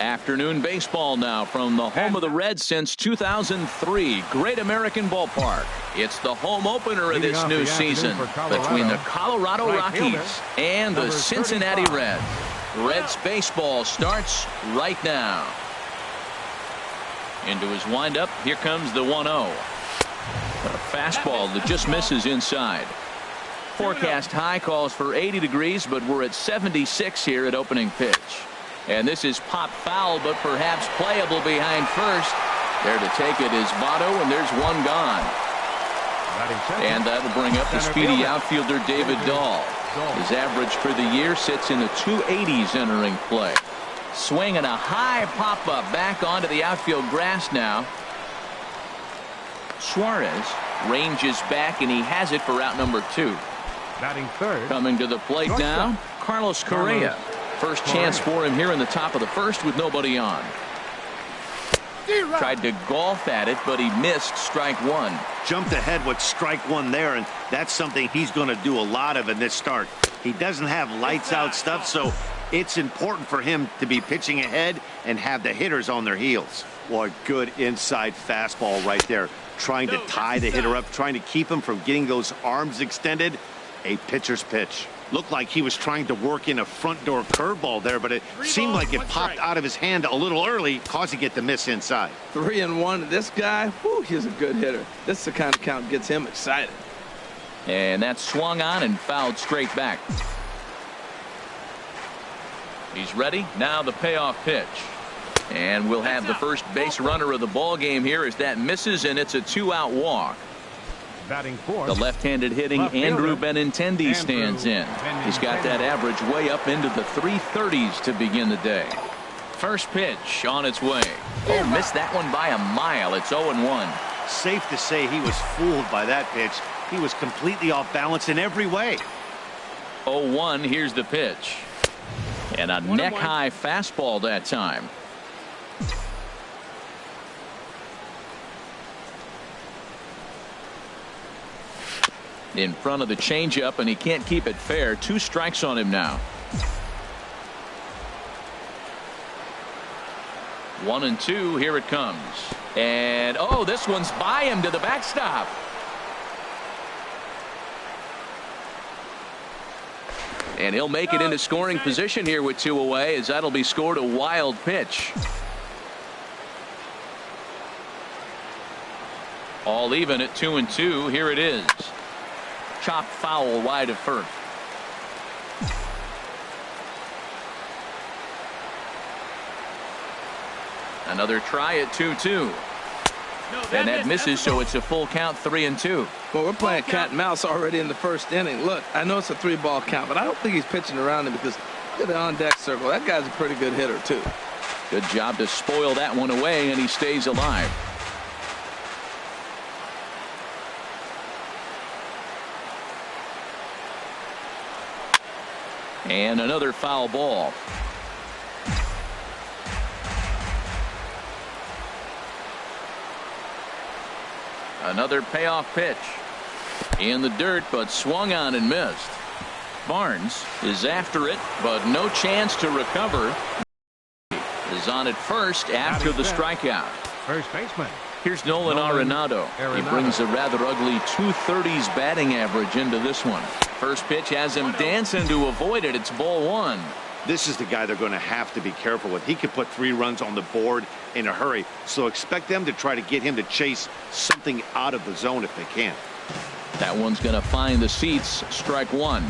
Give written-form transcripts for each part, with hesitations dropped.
Afternoon baseball now from the home of the Reds since 2003. Great American Ballpark. It's the home opener of this new season between the Colorado Rockies and the Cincinnati Reds. Reds baseball starts right now. Into his windup. Here comes the 1-0. A fastball that just misses inside. Forecast high calls for 80 degrees, but we're at 76 here at opening pitch. And this is pop foul, but perhaps playable behind first. There to take it is Votto, and there's one gone. And that'll bring up the speedy outfielder David Dahl. His average for the year sits in the 280s entering play. Swing and a high pop-up back onto the outfield grass now. Suarez ranges back, and he has it for out number 2. Batting third. Coming to the plate now, Carlos Correa. First chance for him here in the top of the first with nobody on. Tried to golf at it, but he missed strike one. Jumped ahead with strike one there, and that's something he's going to do a lot of in this start. He doesn't have lights out stuff, so it's important for him to be pitching ahead and have the hitters on their heels. Well, a good inside fastball right there. Trying to tie the hitter up, trying to keep him from getting those arms extended. A pitcher's pitch. Looked like he was trying to work in a front door curveball there, but it seemed like it popped out of his hand a little early, causing it to miss inside. 3-1. This guy, whew, he's a good hitter. This is the kind of count gets him excited. And that's swung on and fouled straight back. He's ready. Now the payoff pitch. And we'll have the first base runner of the ball game here as that misses, and it's a 2-out walk. Batting fourth. The left-handed hitting Andrew Benintendi stands in. He's got that average way up into the 330s to begin the day. First pitch on its way. Oh, missed that one by a mile. It's 0-1. Safe to say he was fooled by that pitch. He was completely off balance in every way. 0-1. Here's the pitch. And a neck-high fastball that time. In front of the changeup, and he can't keep it fair. 2 strikes on him now. 1-2. Here it comes. And oh, this one's by him to the backstop. And he'll make it into scoring position here with 2 away, as that'll be scored a wild pitch. All even at 2-2. Here it is. Chopped foul wide of first. Another try at 2-2. And that misses, so it's a full count, 3-2. Well, we're playing cat and mouse already in the first inning. Look, I know it's a 3-ball count, but I don't think he's pitching around him because look at the on-deck circle. That guy's a pretty good hitter, too. Good job to spoil that one away, and he stays alive. And another foul ball. Another payoff pitch. In the dirt, but swung on and missed. Barnes is after it, but no chance to recover. Is on at first after the strikeout. First baseman. Here's Nolan Arenado. He brings a rather ugly 230s batting average into this one. First pitch has him dancing to avoid it. It's ball 1. This is the guy they're going to have to be careful with. He could put 3 runs on the board in a hurry, so expect them to try to get him to chase something out of the zone if they can. That one's going to find the seats. Strike 1.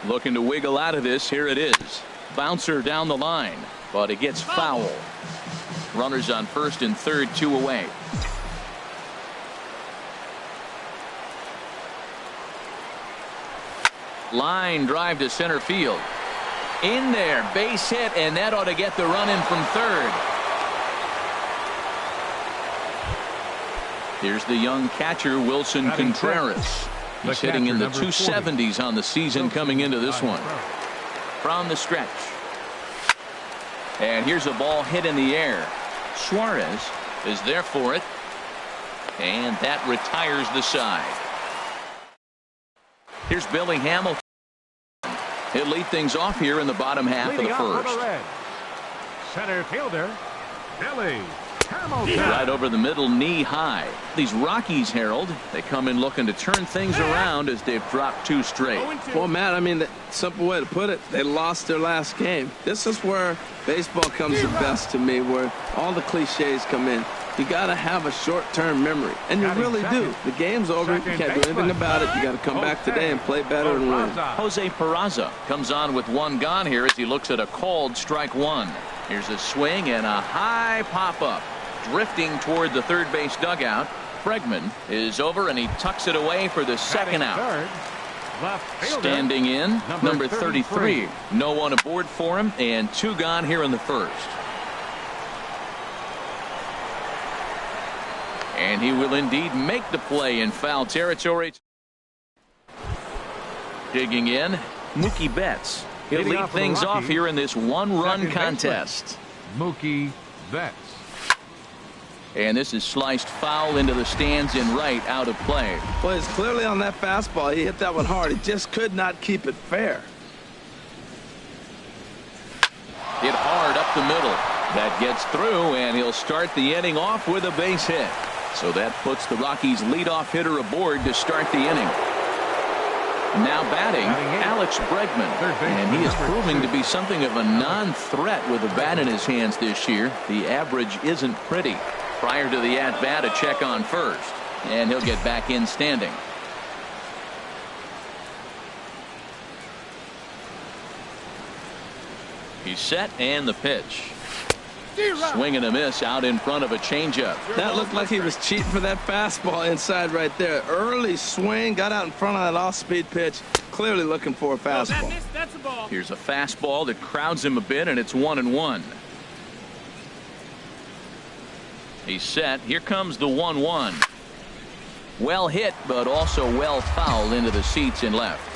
Looking to wiggle out of this. Here it is. Bouncer down the line, but it gets foul. Runners on first and third, 2 away. Line drive to center field. In there, base hit, and that ought to get the run in from third. Here's the young catcher, Wilson Contreras. He's hitting in the 270s on the season coming into this one. From the stretch. And here's a ball hit in the air. Suarez is there for it. And that retires the side. Here's Billy Hamilton. He'll lead things off here in the bottom half of the Leading off for first. the Reds, center fielder, Billy Hamilton. Right over the middle, knee high. These Rockies, Harold, they come in looking to turn things around as they've dropped 2 straight. Well, Matt, I mean, the simple way to put it, they lost their last game. This is where baseball comes the best to me, where all the cliches come in. You got to have a short-term memory, and you really do. The game's over. You can't do anything about it. You got to come back today and play better and win. Jose Peraza comes on with 1 gone here as he looks at a called strike 1. Here's a swing and a high pop-up. Drifting toward the third base dugout. Bregman is over, and he tucks it away for the second out. Standing in, number 33. No one aboard for him, and 2 gone here in the first. And he will indeed make the play in foul territory. Digging in, Mookie Betts. He'll lead things off here in this 1-run contest. Mookie Betts. And this is sliced foul into the stands in right, out of play. Well, it's clearly on that fastball. He hit that one hard. He just could not keep it fair. Hit hard up the middle. That gets through, and he'll start the inning off with a base hit. So that puts the Rockies' leadoff hitter aboard to start the inning. Now batting, Alex Bregman. And he is proving to be something of a non-threat with a bat in his hands this year. The average isn't pretty. Prior to the at-bat, a check on first. And he'll get back in standing. He's set, and the pitch. Swing and a miss out in front of a changeup. That looked like he was cheating for that fastball inside right there. Early swing, got out in front of that off-speed pitch. Clearly looking for a fastball. That's a ball. Here's a fastball that crowds him a bit, and it's 1-1. He's set. Here comes the 1-1. Well hit, but also well fouled into the seats in left.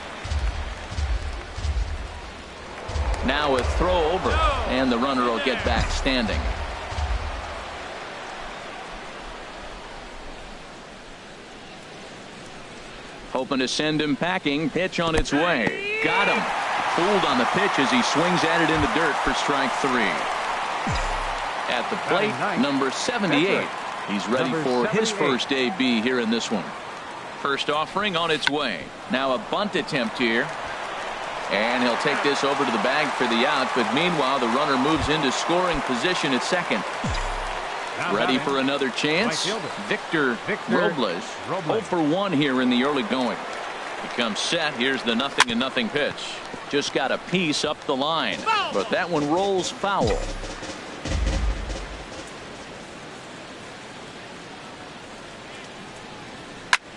Now a throw over, and the runner will get back standing. Hoping to send him packing. Pitch on its way. Got him. Fooled on the pitch as he swings at it in the dirt for strike 3. At the plate, number 78. He's ready for his first AB here in this one. First offering on its way. Now a bunt attempt here. And he'll take this over to the bag for the out, but meanwhile the runner moves into scoring position at second. Ready for another chance. Victor Robles 0 for 1 here in the early going. He comes set. Here's the 0-0 pitch. Just got a piece up the line, but that one rolls foul.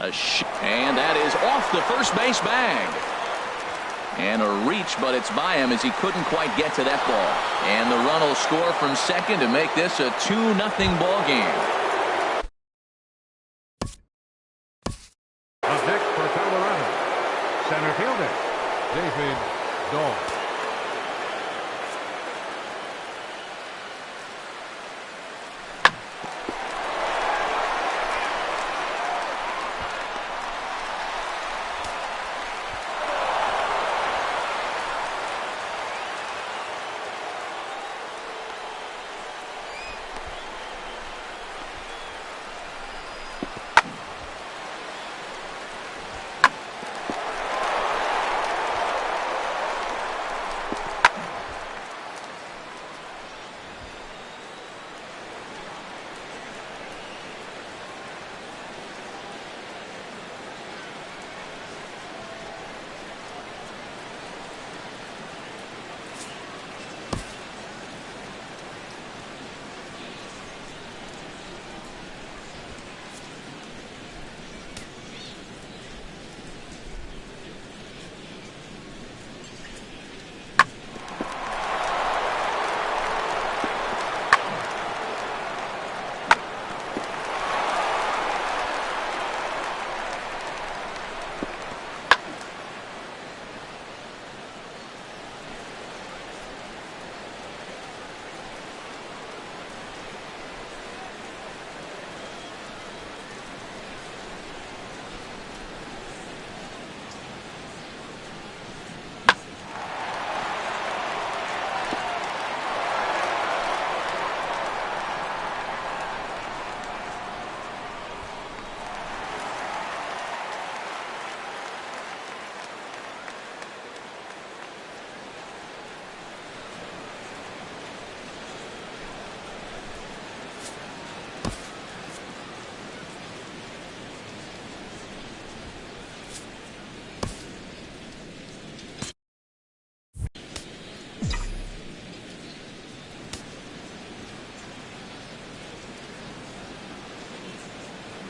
And that is off the first base bag. And a reach, but it's by him as he couldn't quite get to that ball. And the run will score from second to make this a 2-0 ball game. Up next for Colorado, center fielder, David Dahl.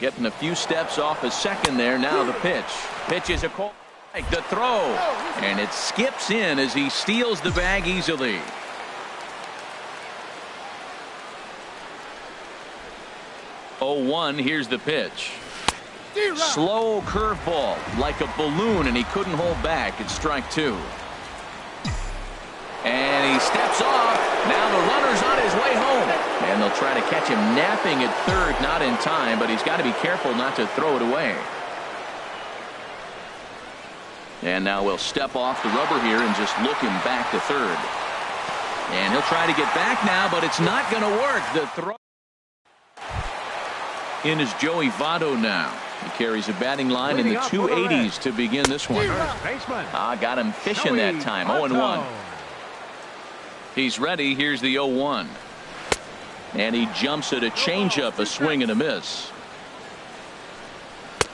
Getting a few steps off a second there. Now the pitch. Pitch is a call. The throw. And it skips in as he steals the bag easily. Oh, 1. Here's the pitch. Slow curveball like a balloon, and he couldn't hold back. It's strike 2. And he steps off. Now the runner's on his way home. And they'll try to catch him napping at third. Not in time, but he's got to be careful not to throw it away. And now we'll step off the rubber here and just look him back to third. And he'll try to get back now, but it's not going to work. The throw in is Joey Votto now. He carries a batting line in the 280s to begin this one. Got him fishing that time. 0-1. He's ready. Here's the 0-1. And he jumps at a changeup, a swing and a miss.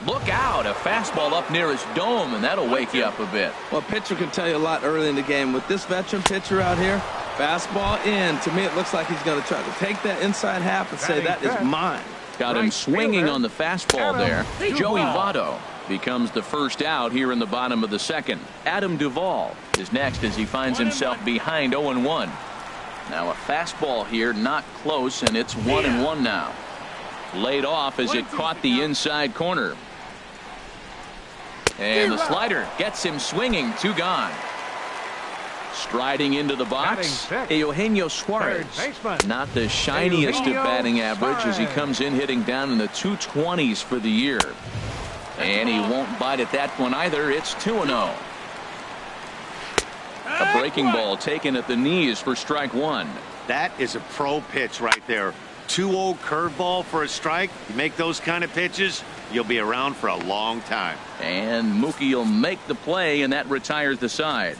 Look out, a fastball up near his dome, and that'll wake you up a bit. Well, pitcher can tell you a lot early in the game. With this veteran pitcher out here, fastball in. To me, it looks like he's going to try to take that inside half and say, that is mine. Got him swinging on the fastball there. Joey Votto becomes the first out here in the bottom of the second. Adam Duvall is next as he finds himself behind 0-1. Now a fastball here, not close, and it's 1-1 now. Laid off as it caught the inside corner. And the slider gets him swinging. 2 gone. Striding into the box, Eugenio Suarez. Not the shiniest of batting average as he comes in hitting down in the 220s for the year. And he won't bite at that one either. It's 2-0. A breaking ball taken at the knees for strike 1. That is a pro pitch right there. 2-0 curveball for a strike. You make those kind of pitches, you'll be around for a long time. And Mookie will make the play, and that retires the side.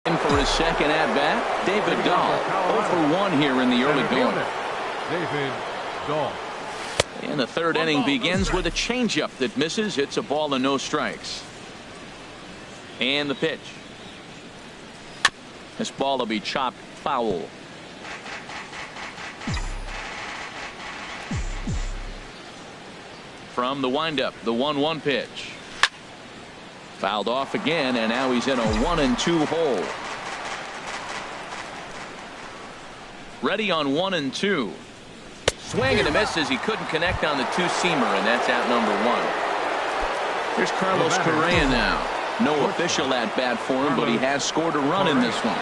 In for his second at bat, David Dahl. 0-for-1 here in the early going. David Dahl. And the third inning begins with a changeup that misses. It's a ball and no strikes. And the pitch. This ball will be chopped foul. From the windup, the 1-1 pitch. Fouled off again, and now he's in a 1-2 hole. Ready on 1-2. Swing and a miss as he couldn't connect on the 2-seamer, and that's out number 1. Here's Carlos Correa now. No official at bat for him, but he has scored a run in this one.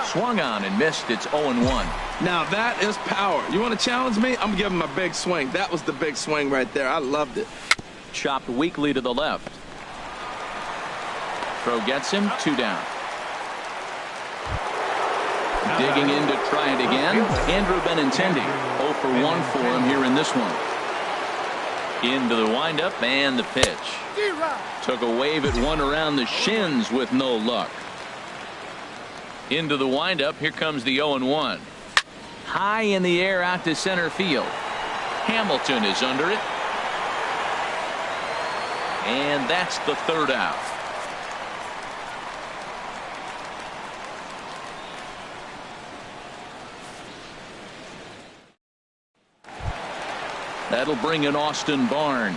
Swung on and missed. It's 0-1. Now that is power. You want to challenge me? I'm giving him a big swing. That was the big swing right there. I loved it. Chopped weakly to the left. Throw gets him. 2 down. Digging in to try it again. Andrew Benintendi. 0-for-1 for him here in this one. Into the windup and the pitch. Took a wave at one around the shins with no luck. Into the windup. Here comes the 0-1. High in the air out to center field. Hamilton is under it. And that's the third out. That'll bring in Austin Barnes.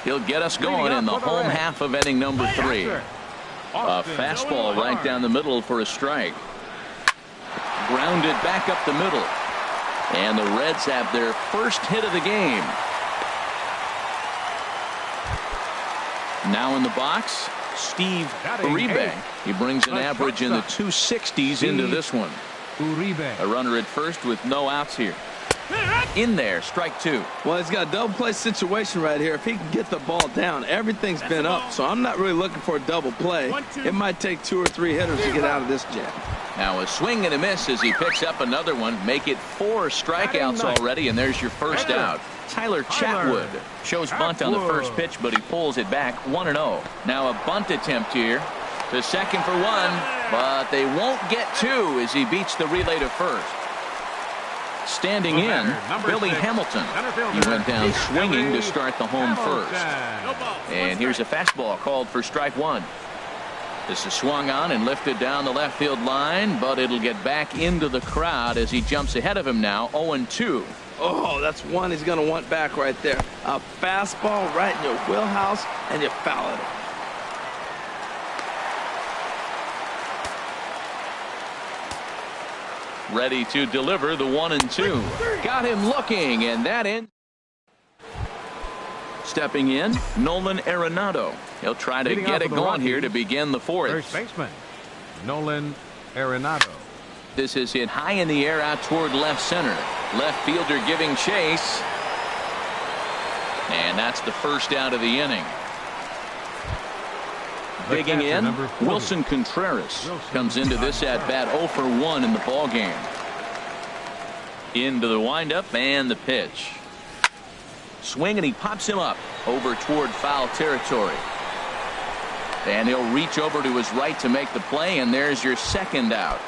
He'll get us going in the home half of inning number 3. A fastball right down the middle for a strike. Grounded back up the middle. And the Reds have their first hit of the game. Now in the box, Steve Uribe. He brings an average in the 260s into this one. A runner at first with no outs here. In there, strike 2. Well, he's got a double play situation right here. If he can get the ball down, everything's been up, so I'm not really looking for a double play. It might take 2 or 3 hitters to get out of this jam. Now a swing and a miss as he picks up another one. Make it 4 strikeouts already, and there's your first out. Tyler Chatwood shows bunt on the first pitch, but he pulls it back. 1-0. Now a bunt attempt here to second for 1, but they won't get 2 as he beats the relay to first. Standing in, Billy Hamilton. He went down swinging to start the home first. And here's a fastball called for strike 1. This is swung on and lifted down the left field line, but it'll get back into the crowd as he jumps ahead of him now, 0-2. Oh, that's one he's going to want back right there. A fastball right in your wheelhouse, and you foul it. Ready to deliver the 1-2. Got him looking, and that ends. Stepping in, Nolan Arenado. He'll try to get it going here to begin the fourth. First baseman, Nolan Arenado. This is hit high in the air out toward left center. Left fielder giving chase. And that's the first out of the inning. Digging in, Wilson Contreras comes into this at bat 0 for 1 in the ball game. Into the windup and the pitch. Swing, and he pops him up over toward foul territory. And he'll reach over to his right to make the play, and there's your second out.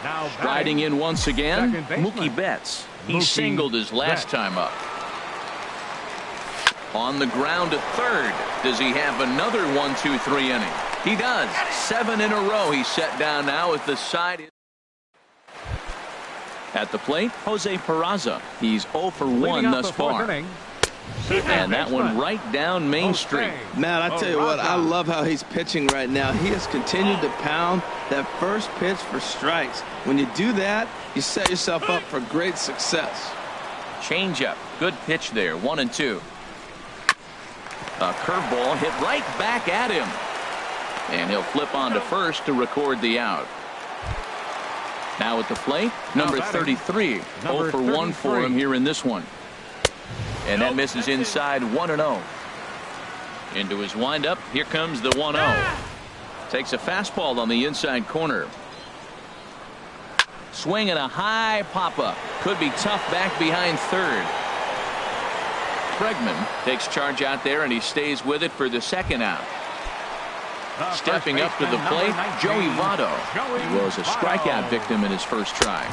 Now Striding in once again, second baseman, Mookie Betts. He Mookie singled his last Betts. time up. On the ground at third. Does he have another 1-2-3 inning? He does. 7 in a row he's set down now with the side. At the plate, Jose Peraza. He's 0 for 1 thus far. And that one right down Main Street. Matt, I tell you what, I love how he's pitching right now. He has continued to pound that first pitch for strikes. When you do that, you set yourself up for great success. Changeup. Good pitch there. 1-2. A curveball hit right back at him. And he'll flip on to first to record the out. Now at the plate, number 33. 0 for 1 for him here in this one. And that misses inside 1-0. Into his windup. Here comes the 1-0. Takes a fastball on the inside corner. Swing and a high pop-up. Could be tough back behind third. Bregman takes charge out there, and he stays with it for the second out. Stepping up to the plate, Joey Votto. He was a strikeout victim in his first try.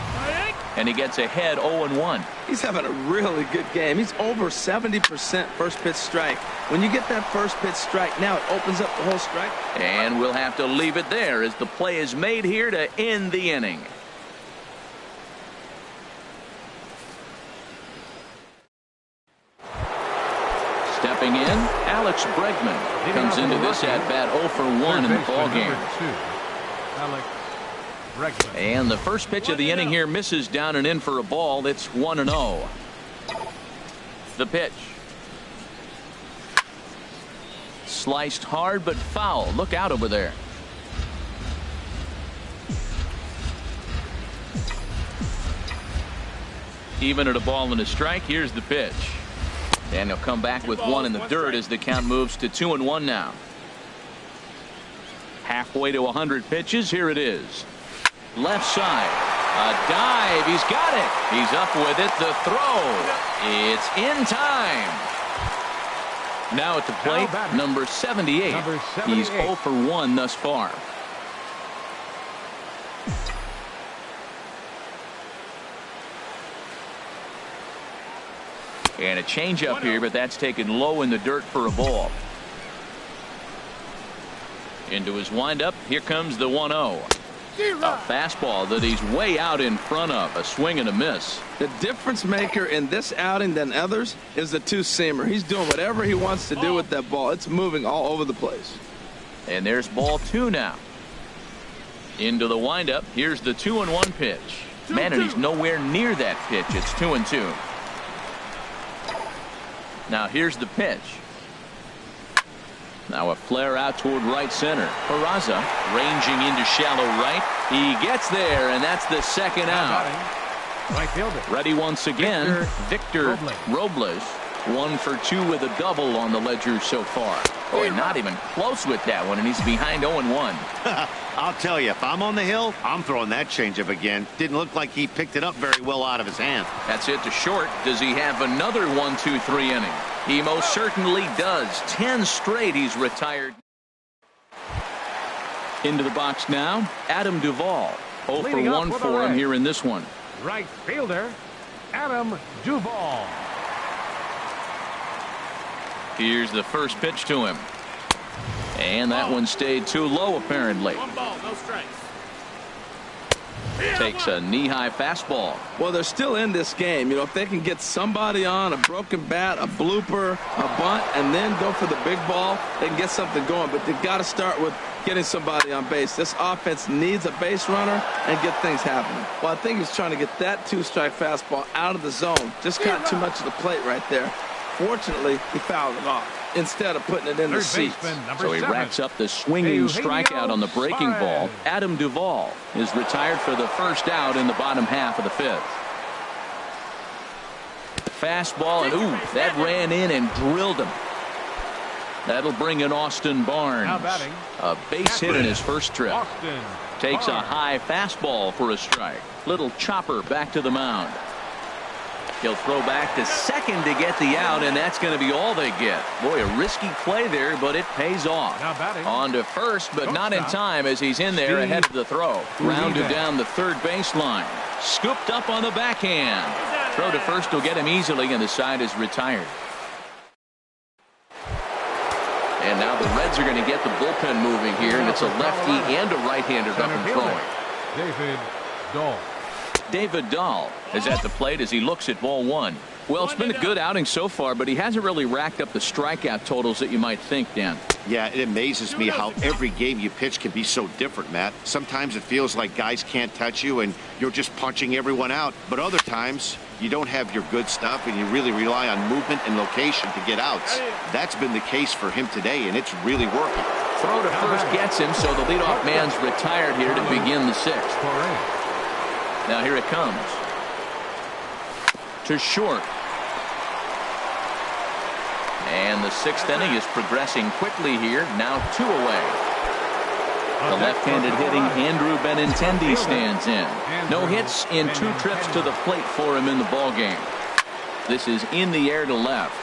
And he gets ahead 0-1. He's having a really good game. He's over 70% first pitch strike. When you get that first pitch strike, now it opens up the whole strike. And we'll have to leave it there as the play is made here to end the inning. Stepping in, Alex Bregman comes into this at bat 0 for 1 in the ball game. And the first pitch of the inning here misses down and in for a ball. It's 1-0. The pitch. Sliced hard but foul. Look out over there. Even at a ball and a strike, here's the pitch. And he'll come back with one in the dirt as the count moves to 2-1 now. Halfway to 100 pitches. Here it is. Left side. A dive. He's got it. He's up with it. The throw. It's in time. Now at the plate, number 78. He's 0 for 1 thus far. And a changeup here, but that's taken low in the dirt for a ball. Into his windup. Here comes the 1-0. A fastball that he's way out in front of. A swing and a miss. The difference maker in this outing than others is the two-seamer. He's doing whatever he wants to do with that ball. It's moving all over the place. And there's ball 2 now. Into the windup. Here's the 2-1 pitch. Man, and he's nowhere near that pitch. It's 2-2. Now here's the pitch. Now a flare out toward right center. Peraza ranging into shallow right. He gets there, and that's the second out. Right fielder. Ready once again, Victor Robles. 1 for 2 with a double on the ledger so far. Boy, not even close with that one, and he's behind 0-1. I'll tell you, if I'm on the hill, I'm throwing that changeup again. Didn't look like he picked it up very well out of his hand. That's it to short. Does he have another 1-2-3 inning? He most certainly does. 10 straight he's retired. Into the box now, Adam Duvall. 0 for 1 for him here in this one. Right fielder, Adam Duvall. Here's the first pitch to him. And that one stayed too low, apparently. 1 ball, no strikes. Takes a knee-high fastball. Well, they're still in this game. You know, if they can get somebody on a broken bat, a blooper, a bunt, and then go for the big ball, they can get something going. But they've got to start with getting somebody on base. This offense needs a base runner and get things happening. Well, I think he's trying to get that 2-strike fastball out of the zone. Just got too much of the plate right there. Fortunately, he fouled it off instead of putting it in the seats. So he racks up the swinging strikeout on the breaking ball. Adam Duvall is retired for the first out in the bottom half of the 5th. Fastball, and ooh, that ran in and drilled him. That'll bring in Austin Barnes. A base hit in his first trip. Takes a high fastball for a strike. Little chopper back to the mound. He'll throw back to second to get the out, and that's going to be all they get. Boy, a risky play there, but it pays off. On to first, but not in time as he's in there ahead of the throw. Rounded down the third baseline. Scooped up on the backhand. Throw to first will get him easily, and the side is retired. And now the Reds are going to get the bullpen moving here, and it's a lefty and a right-hander up and throwing. David Dahl is at the plate as he looks at ball 1. Well, it's been a good outing so far, but he hasn't really racked up the strikeout totals that you might think, Dan. Yeah, it amazes me how every game you pitch can be so different, Matt. Sometimes it feels like guys can't touch you and you're just punching everyone out. But other times you don't have your good stuff and you really rely on movement and location to get outs. That's been the case for him today, and it's really working. Throw to first gets him, so the leadoff man's retired here to begin the 6th. Now here it comes. To short. And the 6th inning is progressing quickly here. Now 2 away. The left-handed hitting Andrew Benintendi stands in. No hits in 2 trips to the plate for him in the ballgame. This is in the air to left.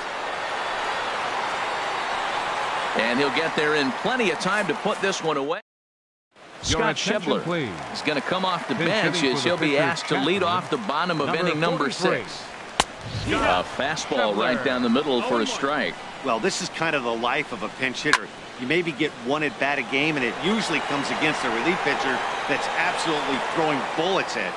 And he'll get there in plenty of time to put this one away. Scott Schebler is going to come off the bench as he'll be asked to lead off the bottom of inning number 6. A fastball right down the middle for a strike. Well, this is kind of the life of a pinch hitter. You maybe get 1 at bat a game, and it usually comes against a relief pitcher that's absolutely throwing bullets at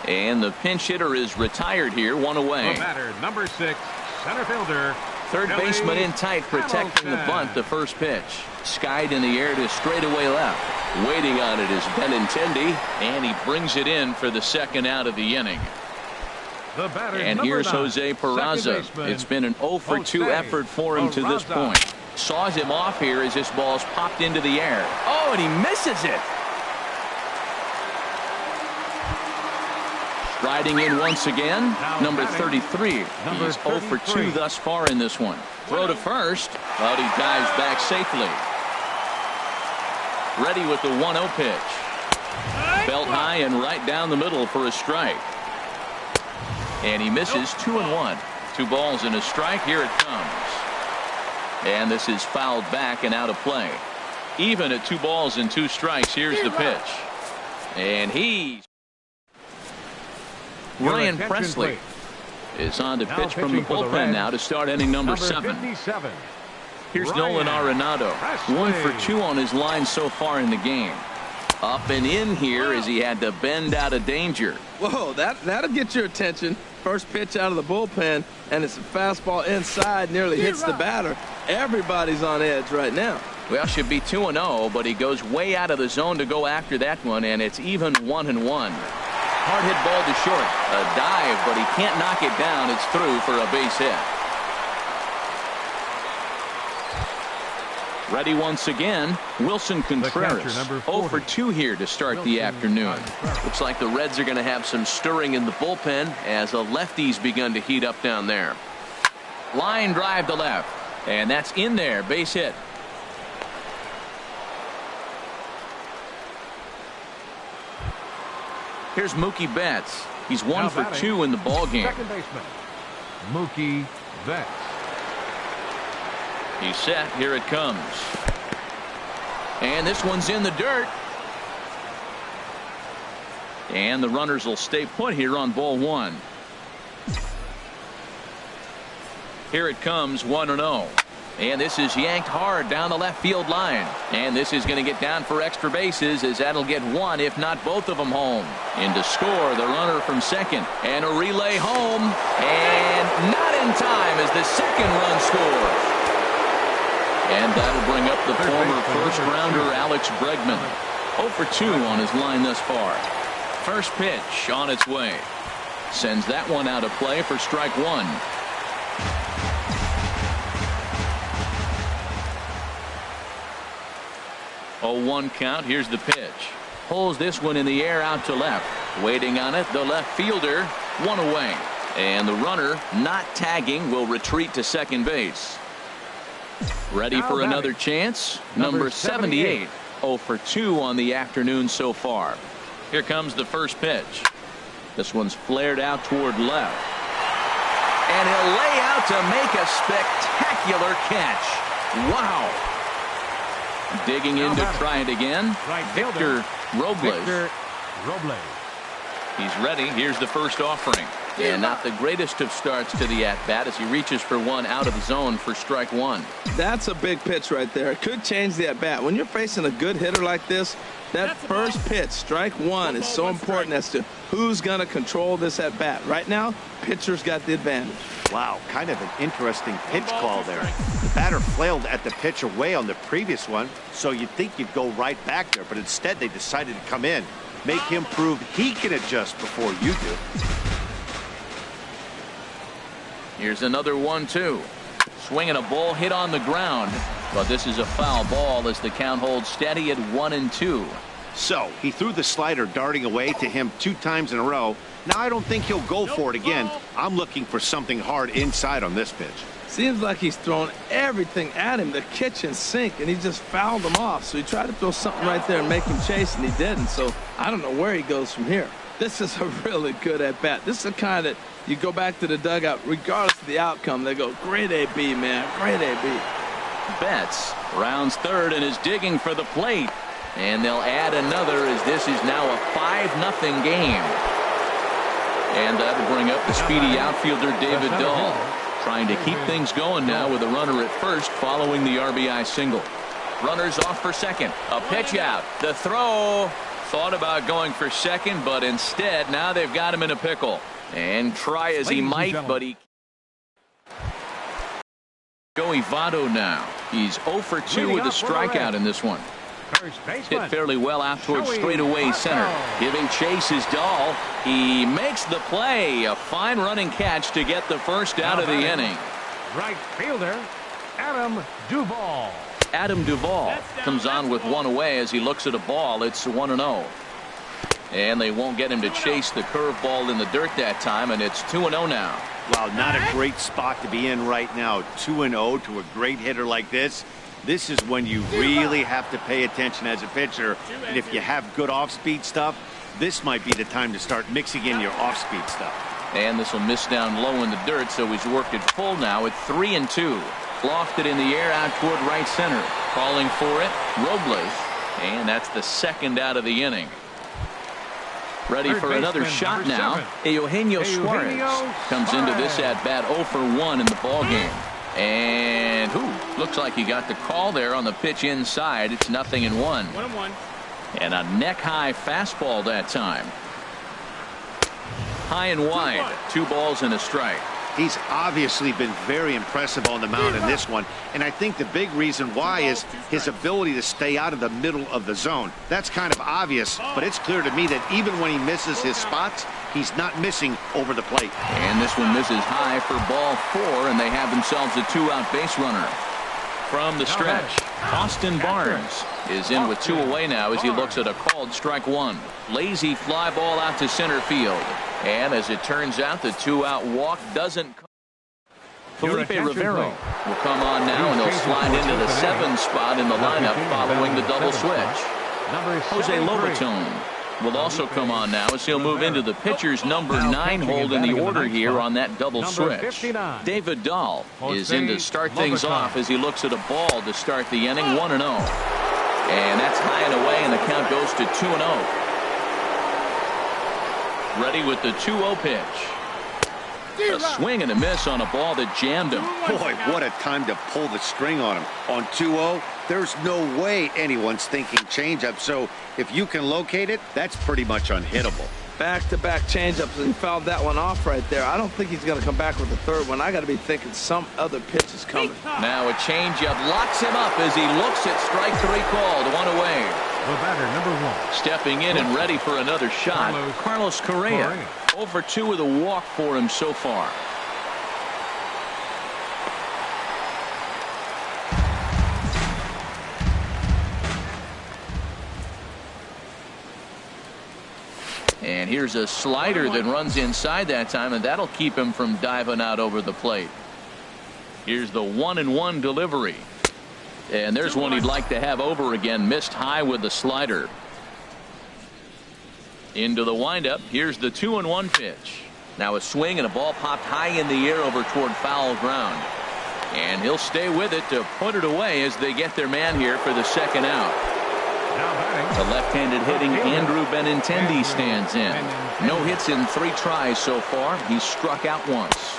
you. And the pinch hitter is retired here, 1 away. The batter, number 6, center fielder. Third baseman in tight, protecting the bunt. The first pitch skied in the air to straightaway left. Waiting on it is Benintendi, and he brings it in for the 2nd out of the inning. And here's Jose Peraza. It's been an 0-for-2 effort for him to this point. Saws him off here as this ball's popped into the air. Oh, and he misses it. Riding in once again, number 33. He's 0-for-2 thus far in this one. Throw to first, but he dives back safely. Ready with the 1-0 pitch. Belt high and right down the middle for a strike. And he misses 2-1. 2 balls and a strike. Here it comes. And this is fouled back and out of play. Even at 2 balls and 2 strikes. Here's the pitch. And he's Ryan Presley is on to pitch from the bullpen now to start inning number 7. Here's Nolan Arenado. 1-for-2 on his line so far in the game. Up and in here as he had to bend out of danger. Whoa, that'll get your attention. First pitch out of the bullpen, and it's a fastball inside, nearly hits the batter. Everybody's on edge right now. Well, should be 2-0, but he goes way out of the zone to go after that one, and it's even 1-1. Hard hit ball to short. A dive, but he can't knock it down. It's through for a base hit. Ready once again, Wilson Contreras. 0-for-2 here to start the afternoon. Looks like the Reds are going to have some stirring in the bullpen as a lefty's begun to heat up down there. Line drive to left, and that's in there. Base hit. Here's Mookie Betts. He's 1-for-2 in the ball game. Second baseman, Mookie Betts. He's set. Here it comes. And this one's in the dirt. And the runners will stay put here on ball 1. Here it comes, 1-0. And this is yanked hard down the left field line. And this is going to get down for extra bases, as that'll get one, if not both of them, home. In to score, the runner from second. And a relay home. And not in time as the second run scores. And that'll bring up the former first-rounder Alex Bregman. 0 for 2 on his line thus far. First pitch on its way. Sends that one out of play for strike one. 0-1 count. Here's the pitch. Pulls this one in the air out to left. Waiting on it, the left fielder. One away. And the runner, not tagging, will retreat to second base. Ready for another chance. Number 78. 0 for 2 on the afternoon so far. Here comes the first pitch. This one's flared out toward left. And he'll lay out to make a spectacular catch. Wow. Digging in to try it again. Victor Robles. He's ready. Here's the first offering. And not the greatest of starts to the at-bat as he reaches for one out of the zone for strike one. That's a big pitch right there. It could change the at-bat. When you're facing a good hitter like this, that first pitch, strike one, is so important as to who's going to control this at-bat. Right now, pitcher's got the advantage. Wow, kind of an interesting pitch call there. The batter flailed at the pitch away on the previous one, so you'd think you'd go right back there, but instead they decided to come in. Make him prove he can adjust before you do. Here's another 1-2. Swinging a ball hit on the ground, but this is a foul ball as the count holds steady at 1-2. So he threw the slider darting away to him 2 times in a row. Now I don't think he'll go for it again. I'm looking for something hard inside on this pitch. Seems like he's thrown everything at him, the kitchen sink, and he just fouled him off. So he tried to throw something right there and make him chase, and he didn't. So I don't know where he goes from here. This is a really good at-bat. This is the kind that you go back to the dugout, regardless of the outcome, they go, great AB, man, great AB. Betts rounds third and is digging for the plate. And they'll add another as this is now a 5-0 game. And that'll bring up the speedy outfielder David Dahl, trying to keep things going now with a runner at first following the RBI single. Runners off for second. A pitch out. The throw. Thought about going for second, but instead now they've got him in a pickle. And try as he might, but he... Joey Votto now. He's 0 for 2 with a strikeout in this one. Hit fairly well out towards straightaway center. Giving chase is Dahl. He makes the play. A fine running catch to get the first out of the inning. Right fielder, Adam Duvall. Adam Duvall comes on with one away as he looks at a ball. It's 1-0. And they won't get him to chase the curveball in the dirt that time, and it's 2-0 now. Wow, not a great spot to be in right now. 2-0 to a great hitter like this. This is when you really have to pay attention as a pitcher. And if you have good off-speed stuff, this might be the time to start mixing in your off-speed stuff. And this will miss down low in the dirt, so he's worked it full now at 3-2. Lofted in the air out toward right center. Calling for it, Robles. And that's the second out of the inning. Ready for another shot now. Eugenio Suarez comes into this at-bat 0 for 1 in the ballgame. And looks like he got the call there on the pitch inside. It's 0-1. 1-1. And a neck-high fastball that time. High and wide. 2 balls and a strike. He's obviously been very impressive on the mound in this one, and I think the big reason why is his ability to stay out of the middle of the zone. That's kind of obvious, but it's clear to me that even when he misses his spots, he's not missing over the plate. And this one misses high for ball 4, and they have themselves a 2-out base runner. From the stretch, Austin Barnes is in with 2 away now as he looks at a called strike 1. Lazy fly ball out to center field. And as it turns out, the 2-out walk doesn't come. Felipe Rivero will come on now, and he'll slide into the 7 spot in the lineup following the double switch. Jose Lobaton will also come on now as he'll move into the pitcher's number 9 hold in the order here on that double switch. David Dahl is in to start things off as he looks at a ball to start the inning. 1-0. And that's high and away, and the count goes to 2-0. Ready with the 2-0 pitch. A swing and a miss on a ball that jammed him. Boy, what a time to pull the string on him. On 2-0, there's no way anyone's thinking changeup. So if you can locate it, that's pretty much unhittable. Back-to-back changeups, and he fouled that one off right there. I don't think he's going to come back with the third one. I got to be thinking some other pitch is coming. Now a changeup locks him up as he looks at strike 3 called. 1 away. The batter, number 1. Stepping in and ready for another shot, Carlos Correa. 0 for 2 with a walk for him so far. And here's a slider that runs inside that time, and that'll keep him from diving out over the plate. Here's the 1-1 delivery. And there's one he'd like to have over again. Missed high with the slider. Into the windup. Here's the 2-1 pitch. Now a swing and a ball popped high in the air over toward foul ground. And he'll stay with it to put it away as they get their man here for the second out. The left-handed hitting Andrew Benintendi stands in. No hits in 3 tries so far. He's struck out once.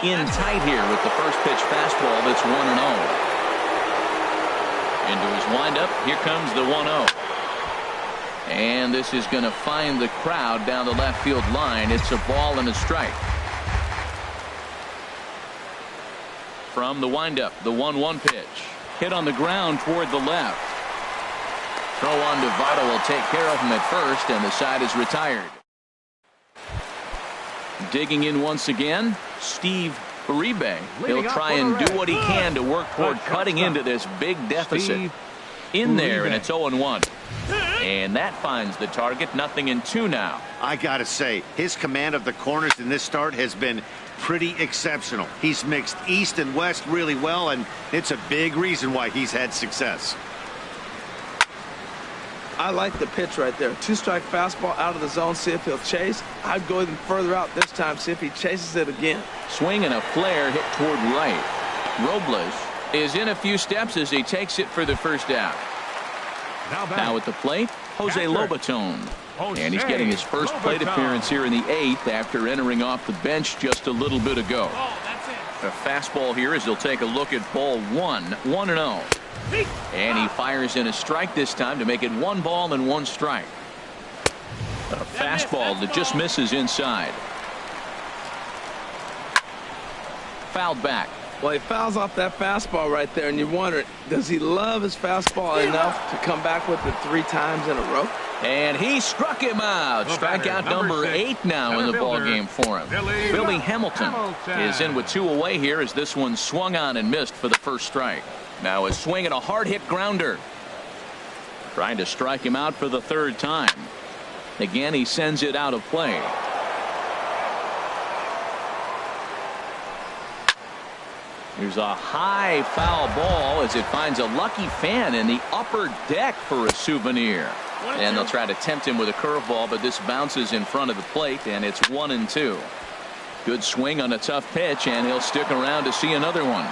In tight here with the first pitch fastball that's 1-0. Into his windup. Here comes the 1-0. And this is going to find the crowd down the left field line. It's a ball and a strike. From the windup, the 1-1 pitch. Hit on the ground toward the left. Throw on to Votto will take care of him at first, and the side is retired. Digging in once again, Steve Uribe. He'll try and do what he can to work toward cutting into this big deficit. In there, and it's 0-1. And that finds the target. 0-2 now. I gotta say, his command of the corners in this start has been pretty exceptional. He's mixed east and west really well, and it's a big reason why he's had success. I like the pitch right there. 2-strike fastball out of the zone. See if he'll chase. I'd go even further out this time. See if he chases it again. Swing and a flare hit toward right. Robles is in a few steps as he takes it for the first out. Now at the plate, Jose Lobaton. And he's getting his first plate appearance here in the 8th after entering off the bench just a little bit ago. A fastball here as he'll take a look at ball 1. 1-0. And he fires in a strike this time to make it 1 ball and 1 strike. A fastball that just misses inside. Fouled back. Well, he fouls off that fastball right there, and you wonder, does he love his fastball enough to come back with it 3 times in a row? And he struck him out. Strikeout number 8 now in the ball game for him. Billy Hamilton is in with 2 away here as this one swung on and missed for the first strike. Now a swing and a hard hit grounder. Trying to strike him out for the 3rd time. Again, he sends it out of play. Here's a high foul ball as it finds a lucky fan in the upper deck for a souvenir. And they'll try to tempt him with a curveball, but this bounces in front of the plate, and it's 1-2. Good swing on a tough pitch, and he'll stick around to see another one.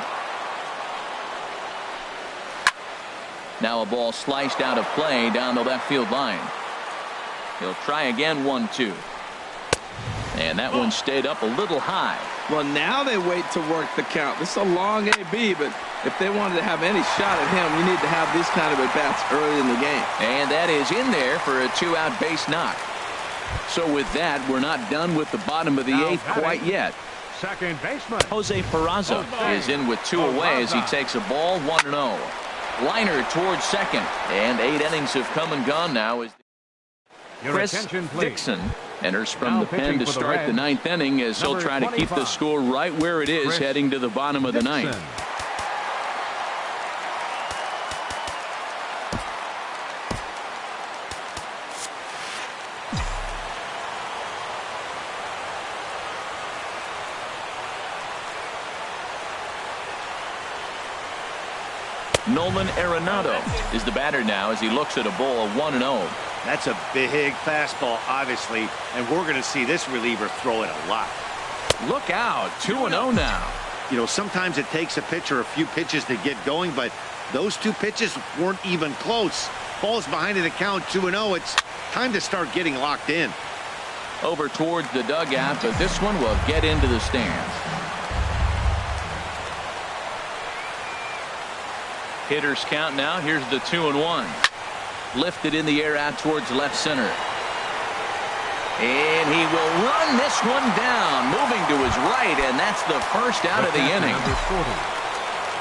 Now a ball sliced out of play down the left field line. He'll try again. 1-2. And that one stayed up a little high. Well, now they wait to work the count. This is a long AB, but if they wanted to have any shot at him, you need to have these kind of at-bats early in the game. And that is in there for a 2-out base knock. So with that, we're not done with the bottom of the 8th quite yet. Second baseman Jose Peraza is in with 2 away as he takes a ball. 1-0. Liner towards second, and 8 innings have come and gone now as Chris Dixon enters from the pen to start the 9th inning as he'll try to keep the score right where it is heading to the bottom of the 9th. Nolan Arenado is the batter now as he looks at a ball 1-0. That's a big fastball, obviously, and we're going to see this reliever throw it a lot. Look out. 2-0 now. You know, sometimes it takes a pitcher a few pitches to get going, but those 2 pitches weren't even close. Ball's behind in the count. 2-0. It's time to start getting locked in. over towards the dugout, but this one will get into the stands. Hitters count now. Here's the 2-1. Lifted in the air out towards left center. And he will run this one down, moving to his right, and that's the first out of the inning.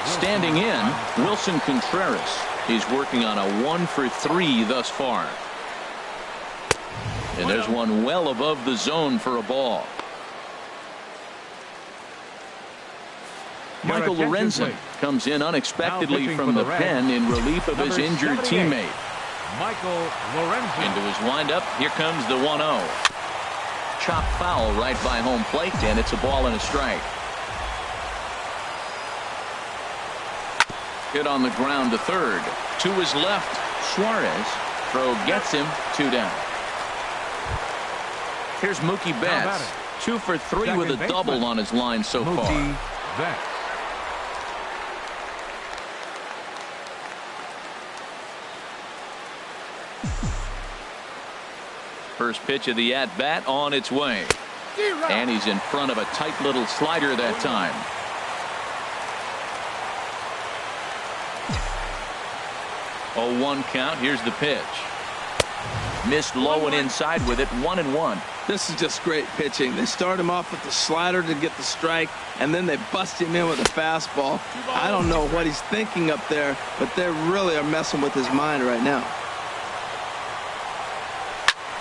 Standing in, Wilson Contreras. He's working on a 1-for-3 thus far. And there's one well above the zone for a ball. Michael Lorenzen comes in unexpectedly from the pen in relief of his injured teammate. Michael Lorenzen. Into his windup. Here comes the 1-0. Chop foul right by home plate, and it's a ball and a strike. Hit on the ground to third. To his left, Suarez. Throw gets him. 2 down. Here's Mookie Betts. 2 for 3 with a double on his line so far. Mookie Betts. First pitch of the at-bat on its way. And he's in front of a tight little slider that time. Oh, 1 count. Here's the pitch. Missed low and inside with it. 1-1. This is just great pitching. They start him off with the slider to get the strike, and then they bust him in with a fastball. I don't know what he's thinking up there, but they really are messing with his mind right now.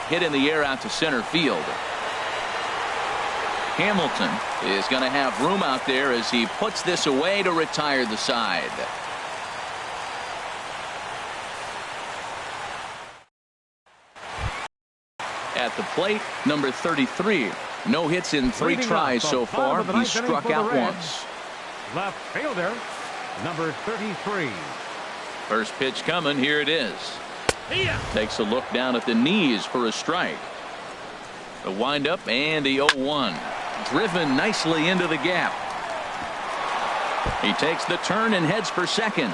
Hit in the air out to center field. Hamilton is going to have room out there as he puts this away to retire the side. At the plate, number 33. No hits in 3 tries so far. He's struck out once. Left fielder, number 33. First pitch coming. Here it is. Takes a look down at the knees for a strike. The windup and the 0-1. Driven nicely into the gap. He takes the turn and heads for second.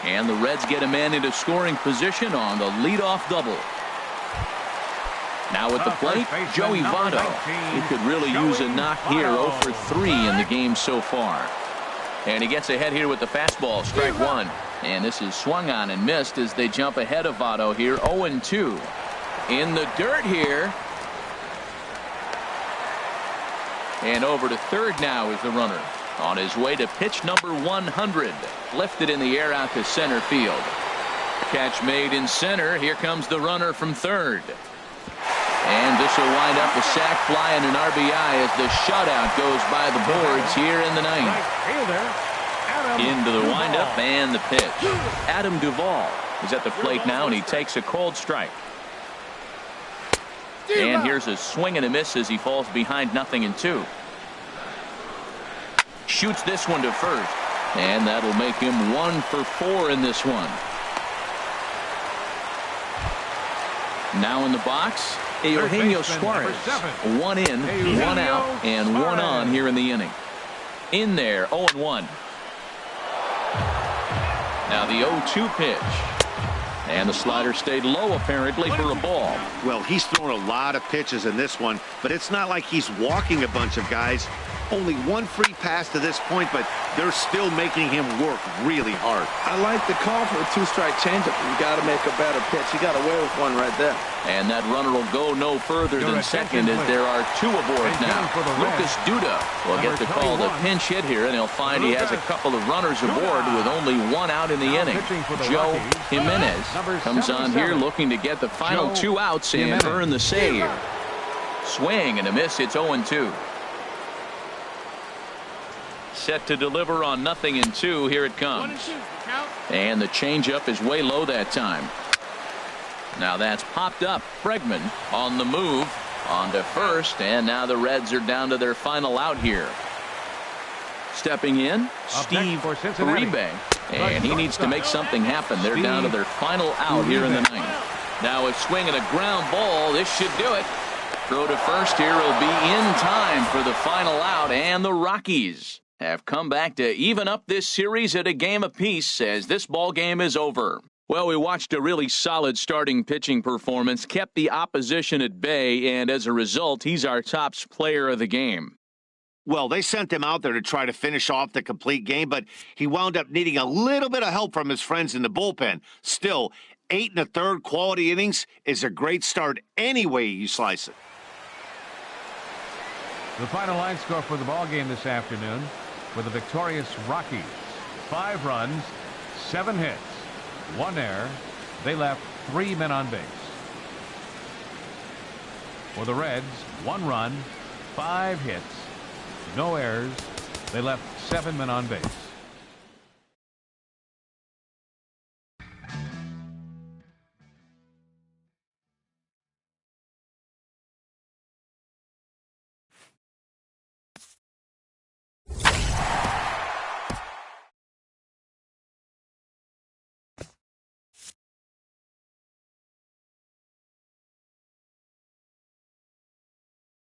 And the Reds get a man into scoring position on the leadoff double. Now at the plate, Joey Votto. He could really use a knock here. 0 for 3 in the game so far. And he gets ahead here with the fastball. Strike 1. And this is swung on and missed as they jump ahead of Votto here. 0-2. In the dirt here. And over to third now is the runner. On his way to pitch number 100. Lifted in the air out to center field. Catch made in center. Here comes the runner from third. And this will wind up a sac fly and an RBI as the shutout goes by the boards here in the ninth. Into the windup and the pitch. Adam Duvall is at the plate now, and he takes a cold strike. And here's a swing and a miss as he falls behind 0-2. Shoots this one to first, and that'll make him 1 for 4 in this one. Now in the box, Eugenio Suarez. 1 in, 1 out, and 1 on here in the inning. In there, 0-1. Now the 0-2 pitch. And the slider stayed low apparently for a ball. Well, he's thrown a lot of pitches in this one, but it's not like he's walking a bunch of guys. Only 1 free pass to this point, but they're still making him work really hard. I like the call for a 2-strike changeup. You got to make a better pitch. He got away with one right there. And that runner will go no further than second as there are 2 aboard now. Lucas Duda will get the call to pinch hit here, and he'll find he has a couple of runners aboard with only 1 out in the inning. Joe Jimenez comes on here looking to get the final 2 outs and earn the save. Swing and a miss. It's 0-2. Set to deliver on 0-2. Here it comes. And the changeup is way low that time. Now that's popped up. Bregman on the move on to first, and now the Reds are down to their final out here. Stepping in, Steve Uribe, and he needs to make something happen. They're down to their final out here in the ninth. Now a swing and a ground ball. This should do it. Throw to first here will be in time for the final out, and the Rockies have come back to even up this series at a game apiece as this ball game is over. Well, we watched a really solid starting pitching performance, kept the opposition at bay, and as a result, he's our top player of the game. Well, they sent him out there to try to finish off the complete game, but he wound up needing a little bit of help from his friends in the bullpen. Still, 8 1/3 quality innings is a great start any way you slice it. The final line score for the ball game this afternoon for the victorious Rockies: 5 runs, 7 hits, 1 error. They left 3 men on base. For the Reds, 1 run, 5 hits, no errors. They left 7 men on base.